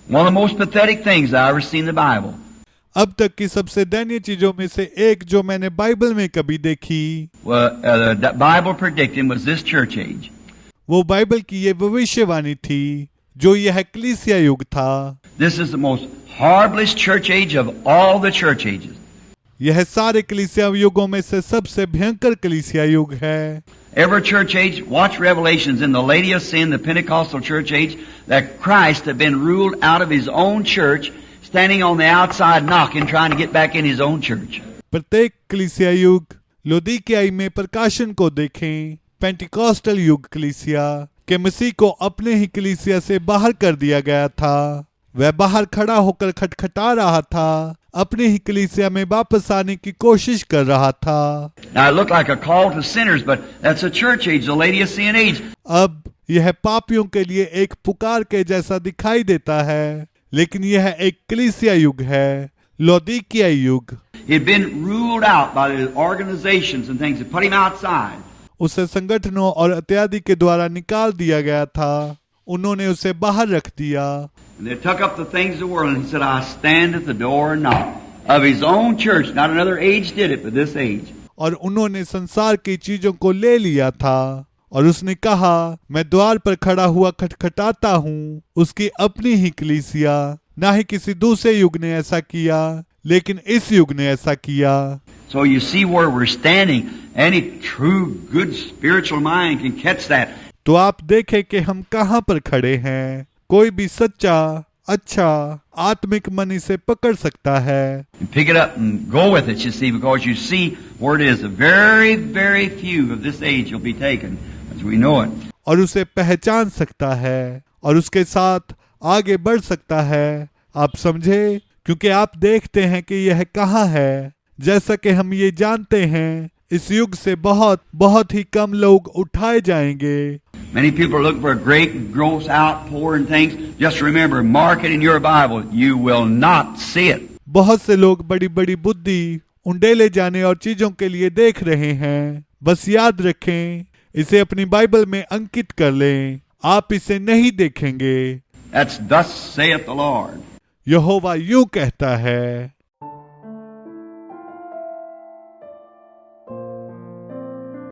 One of the most pathetic things I ever seen in the Bible. अब तक की सबसे दयनीय चीजों में से एक जो मैंने बाइबल में कभी देखी, The Bible predicting was this church age. वो बाइबल की ये भविष्यवाणी थी जो यह कलीसिया युग था। This is the most horriblest church age of all the church ages. यह सारे कलीसिया युगों में से सबसे भयंकर कलीसिया युग है। Every church age, watch Revelations in the Laodicean, the Pentecostal church age, that Christ had been ruled out of His own church, standing on the outside knocking, trying to get back in His own church. प्रत्येक कलीसिया युग लौदीकियाई में प्रकाशन को देखें। Pentecostal युग कलीसिया के मसीह को अपने ही कलीसिया से बाहर कर दिया गया था। वह बाहर खड़ा होकर खटखटा रहा था, अपने ही कलीसिया में वापस आने की कोशिश कर रहा था। Now it looked like a call to sinners, but that's a church age, the Laodicean age. अब यह पापियों के लिए एक पुकार के जैसा दिखाई देता है, लेकिन यह एक कलीसिया युग है, लौदीकिया युग। He'd been ruled out by the organizations and things that put him outside. उसे संगठनों और इत्यादि के द्वारा निकाल दिया गया था, उन्होंने उसे बाहर रख दिया। And they took up the things of the world, and he said, I stand at the door and knock. Of his own church, not another age did it, but this age. और उन्होंने संसार की चीजों को ले लिया था और उसने कहा, मैं द्वार पर खड़ा हुआ खटखटाता हूँ। उसकी अपनी ही कलीसिया, ना ही किसी दूसरे युग ने ऐसा किया, लेकिन इस युग ने ऐसा किया। So you see where we're standing. Any true, good spiritual mind can catch that. तो आप देखें कि हम कहाँ पर खड़े हैं। कोई भी सच्चा, अच्छा, आत्मिक मन इसे पकड़ सकता है। And pick it up and go with it, you see, because you see where it is. Very, very few of this age will be taken, as we know it. और उसे पहचान सकता है और उसके साथ आगे बढ़ सकता है। आप समझे? क्योंकि आप देखते हैं कि यह कहाँ है। जैसा कि हम ये जानते हैं, इस युग से बहुत बहुत ही कम लोग उठाए जाएंगे। Many people are looking for a great gross outpour and things. Just remember, mark it in your Bible. You will not see it. बहुत से लोग बड़ी बड़ी बुद्धि उंडेले जाने और चीजों के लिए देख रहे हैं। बस याद रखें, इसे अपनी बाइबल में अंकित कर लें, आप इसे नहीं देखेंगे। That's thus saith the Lord. यहोवा यूं कहता है।